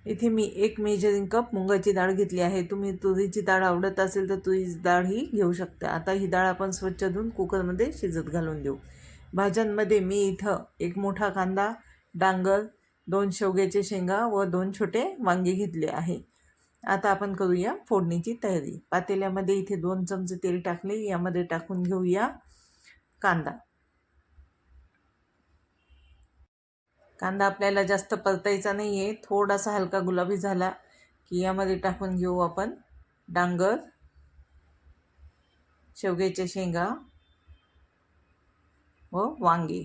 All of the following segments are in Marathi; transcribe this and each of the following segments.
इथे मी 1 मेजरिंग कप मुगाची डाळ घेतली आहे। तुम्ही तुरीची डाळ आवडत असेल तर तुरीची डाळ ही घेऊ शकता। आता ही डाळ आपण स्वच्छ धुवून कुकरमध्ये शिजत घालून देऊ। भाज्यांमध्ये मी इथं 1 मोठा कांदा, डांगर, 2 शेवग्याचे शेंगा व 2 छोटे वांगे घेतले आहे। आता आपण करूया फोडणीची तयारी। पातेल्यामध्ये इथे 2 चमचे तेल टाकले, यामध्ये टाकून घेऊया कांदा। कांदा आपल्याला जास्त परतायचा नाही आहे, थोडासा हलका गुलाबी झाला की यामध्ये टाकून घेऊ आपण डांगर, शेवग्याच्या शेंगा व वांगे।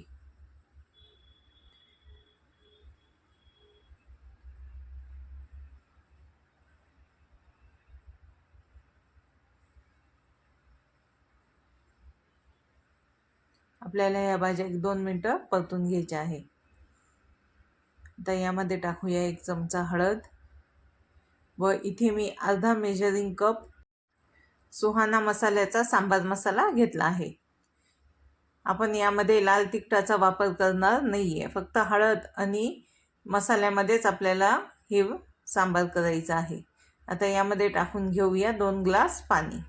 आपल्याला या भाज्या 1-2 मिनिटं परतून घ्यायच्या आहे। आता यामध्ये टाकूया 1 चमचा हळद व इथे मी अर्धा मेजरिंग कप सुहाना मसाल्याचा सांबार मसाला घेतला आहे। आपण यामध्ये लाल तिखटाचा वापर करणार नाही आहे, फक्त हळद आणि मसाल्यामध्येच आपल्याला हे सांबार करायचा आहे। आता यामध्ये टाकून घेऊया 2 ग्लास पाणी।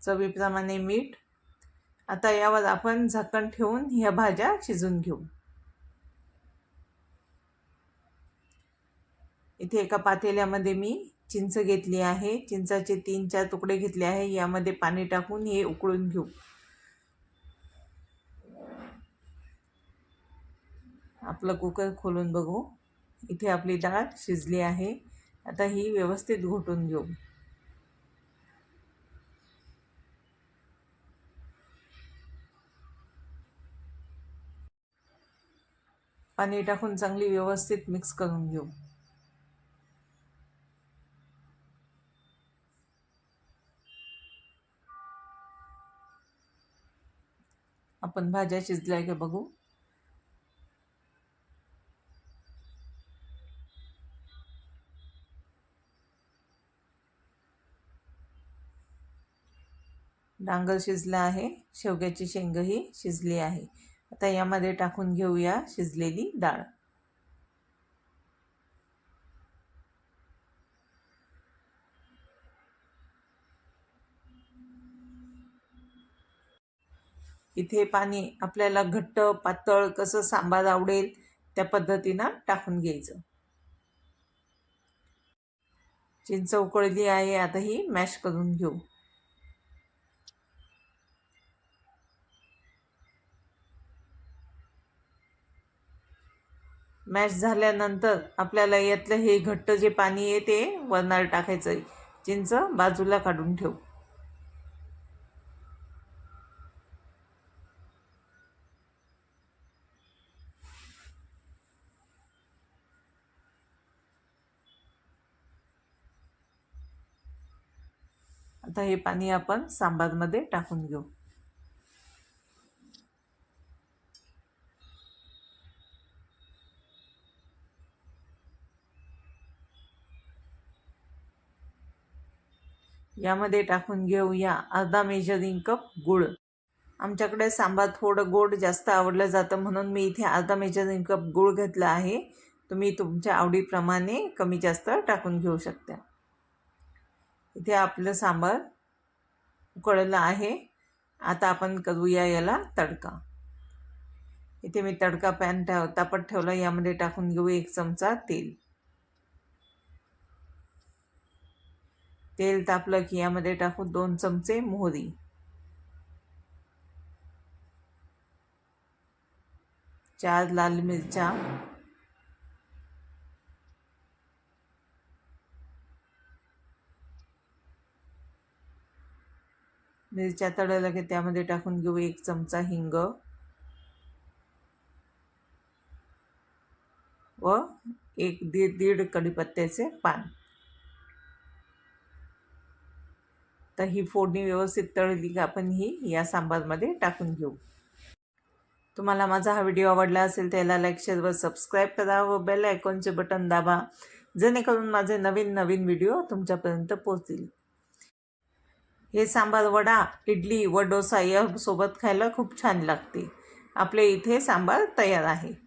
चवीप्रमाणे मीठ। आता यावर आपण झाकण ठेवून ह्या भाज्या शिजून घेऊ। इथे एका पातेल्यामध्ये मी चिंच घेतली आहे, चिंचाचे 3-4 तुकडे घेतले आहे। यामध्ये पाणी टाकून हे उकळून घेऊ। आपलं कुकर खोलून बघू, इथे आपली डाळ शिजली आहे। आता ही व्यवस्थित घोटून घेऊ। पाणी टाकून चांगली व्यवस्थित मिक्स करून घेऊ। आपण भाज्या शिजल्या का बघू। डांगर शिजला आहे, शेवग्याची शेंगही शिजली आहे। आता यामध्ये टाकून घेऊया शिजलेली डाळ। इथे पाणी आपल्याला घट्ट पातळ कसं सांबार आवडेल त्या पद्धतीनं टाकून घ्यायचं। चिंच उकळली आहे, आता ही मॅश करून घेऊ। मॅश झाल्यानंतर आपल्याला यातलं हे घट्ट जे पाणी आहे ते वरणावर टाकायचं आहे। चिंच बाजूला काढून ठेवू। आता हे पाणी आपण सांबारमध्ये टाकून घेऊ। यामध्ये टाकून घेऊया अर्धा मेजरिंग कप गूळ। आमच्याकडे सांबार थोडं गोड जास्त आवडलं जातं, म्हणून मी इथे अर्धा मेजरिंग कप गूळ घेतला आहे। तुम्ही तुमच्या आवडीप्रमाणे कमी जास्त टाकून घेऊ शकता। इथे आपलं सांबार उकळलं आहे। आता आपण करूया याला तडका। इथे मी तडका पॅन तापत ठेवला, यामध्ये टाकून घेऊ 1 चमचा तेल। तेल तापलं की यामध्ये टाकू 2 चमचे मोहरी, 4 लाल मिरच्या, मिरच्या तळल्या की त्यामध्ये टाकून घेऊ 1 चमचा हिंग व 1-1.5 कढीपत्त्याचे पान। तर ही फोडणी व्यवस्थित तळली की आपण ही या सांबारमध्ये टाकून घेऊ। तुम्हाला माझा हा व्हिडिओ आवडला असेल तर याला लाईक, शेअर व सबस्क्राईब करा व बेल आयकॉनचे बटन दाबा, जेणेकरून माझे नवीन व्हिडिओ तुमच्यापर्यंत पोहोचतील। हे सांबार वडा, इडली व डोसा यासोबत खायला खूप छान लागते. आपल्या इथे सांबार तयार आहे.